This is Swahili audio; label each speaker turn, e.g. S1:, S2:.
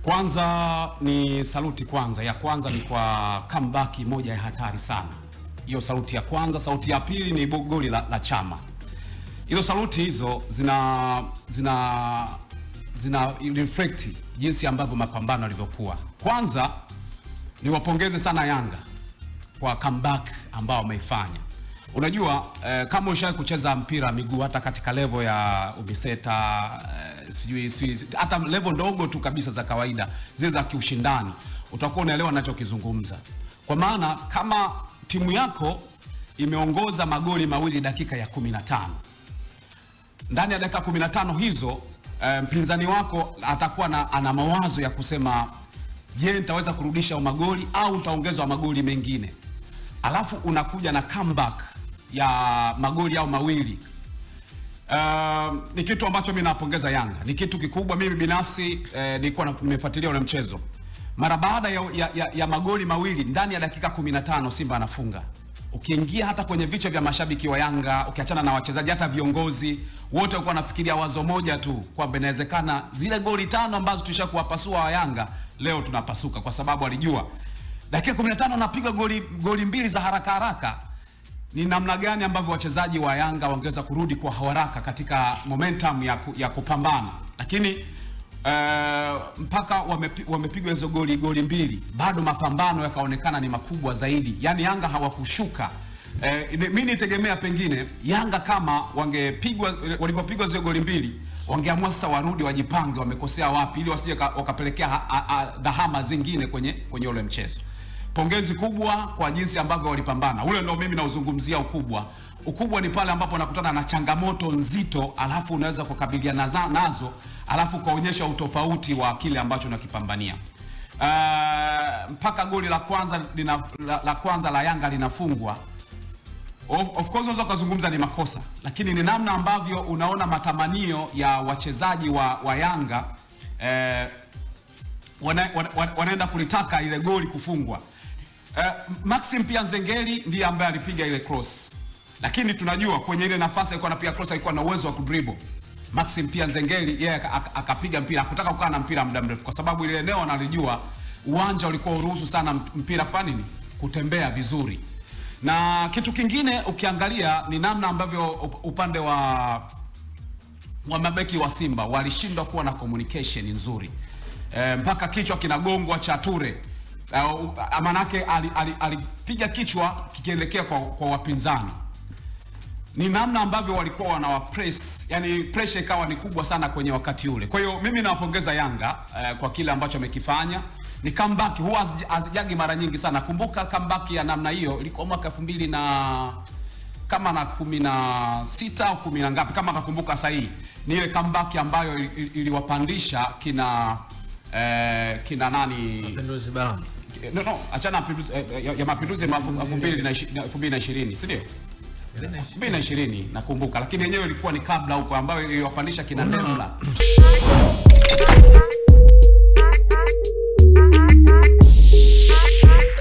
S1: Kwanza ni saluti kwanza. Ya kwanza ni kwa comeback moja ya hatari sana. Hiyo saluti ya kwanza. Saluti ya pili ni goli la Chama. Hizo saluti hizo zina reflect jinsi ambavyo mapambano yalivyokuwa. Kwanza ni wapongeze sana Yanga kwa comeback ambao wameifanya. Unajua kama ushawahi kucheza mpira miguu hata katika level ya UMISETA, sijui hata level ndogo tu kabisa za kawaida zile za kiushindani, utakuwa unaelewa ninachokizungumza. Kwa maana kama timu yako imeongoza magoli mawili dakika ya 15, ndani ya dakika 15 hizo mpinzani wako atakuwa ana mawazo ya kusema, je, nitaweza kurudisha magoli au nitaongezwa magoli mengine? Alafu unakuja na comeback ya magoli au mawili. Ni kitu ambacho mimi napongeza Yanga. Ni kitu kikubwa. Mimi binafsi nilikuwa nimefuatilia ule mchezo. Mara baada ya magoli mawili ndani ya dakika 15 Simba anafunga. Ukiingia hata kwenye vichwa vya mashabiki wa Yanga, ukiachana na wachezaji, hata viongozi wote walikuwa wanafikiria wazo moja tu, kwamba inawezekana zile goli 5 ambazo tulishakuwapasua wa Yanga leo tunapasuka, kwa sababu walijua dakika 15 anapiga goli mbili za haraka. Ni namna gani ambavyo wachezaji wa Yanga wangeweza kurudi kwa haraka katika momentum ya kupambana. Lakini mpaka wamepigwa hizo goli mbili, bado mapambano yakaonekana ni makubwa zaidi. Yaani Yanga hawakushuka. Mimi nitegemea pengine Yanga kama walipopigwa hizo goli mbili, wangeamua sasa warudi wajipange wamekosea wapi, ili wasije wakapelekea dhahama zingine kwenye ule mchezo. Pongezi kubwa kwa jinsi ambavyo walipambana. Ule ndio mimi nauzungumzia ukubwa. Ukubwa ni pale ambapo unakutana na changamoto nzito, alafu unaweza kukabiliana nazo, alafu kaonyesha utofauti wa kile ambacho unakipambania. Mpaka goli la kwanza la Yanga linafungwa. Of course unaweza kuzungumza ni makosa, lakini ni namna ambavyo unaona matamanio ya wachezaji wa Yanga wanaenda kulitaka ile goli kufungwa. Maxim pia Nzengeli ndiye ambaye alipiga ile cross. Lakini tunajua kwenye ile nafasi alikuwa anapiga cross, alikuwa na uwezo wa kudribble. Maxim pia Nzengeli yeye akapiga mpira, hakutaka kukaa na mpira muda mrefu, kwa sababu ile eneo analijua uwanja ulikuwa uruhusu sana mpira kufanya nini, kutembea vizuri. Na kitu kingine ukiangalia ni namna ambavyo upande wa mabeki wa Simba walishindwa kuwa na communication nzuri. Mpaka kichwa kinagongwa cha Ture. Manake alipiga kichwa kikielekea kwa wapinzani. Ni namna ambavyo walikuwa wanawapress, yani pressure ikawa ni kubwa sana kwenye wakati ule. Kwa hiyo mimi nawapongeza Yanga kwa kile ambacho amekifanya. Ni comeback huwa hazijagi mara nyingi sana. Kumbuka comeback ya namna hiyo ilikuwa mwaka 2000 na kama na 16 au 10 na ngapi, kama nakumbuka sahihi. Ni ile comeback ambayo iliwapandisha kina nani?
S2: Mapinduzi Bana.
S1: No, achana ya Mapinduzi 2020, si ndio? 2020 nakumbuka, lakini yenyewe ilikuwa ni kabla huko ambayo iliwapandisha kina Nemla.